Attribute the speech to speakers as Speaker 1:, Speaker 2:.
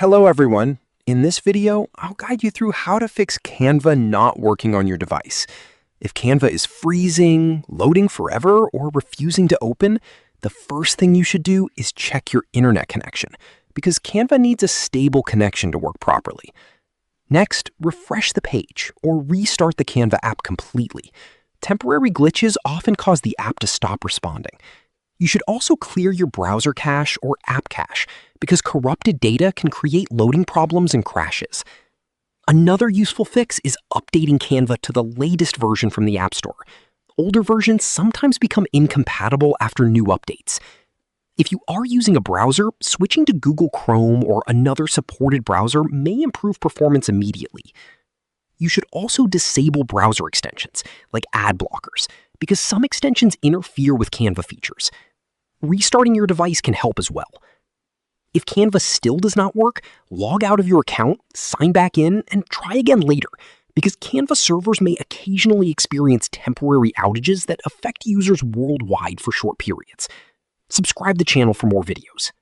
Speaker 1: Hello everyone. In this video, I'll guide you through how to fix Canva not working on your device. If Canva is freezing, loading forever, or refusing to open, the first thing you should do is check your internet connection, because Canva needs a stable connection to work properly. Next, refresh the page or restart the Canva app completely. Temporary glitches often cause the app to stop responding. You should also clear your browser cache or app cache, because corrupted data can create loading problems and crashes. Another useful fix is updating Canva to the latest version from the App Store. Older versions sometimes become incompatible after new updates. If you are using a browser, switching to Google Chrome or another supported browser may improve performance immediately. You should also disable browser extensions, like ad blockers, because some extensions interfere with Canva features. Restarting your device can help as well. If Canva still does not work, log out of your account, sign back in, and try again later, because Canva servers may occasionally experience temporary outages that affect users worldwide for short periods. Subscribe to the channel for more videos.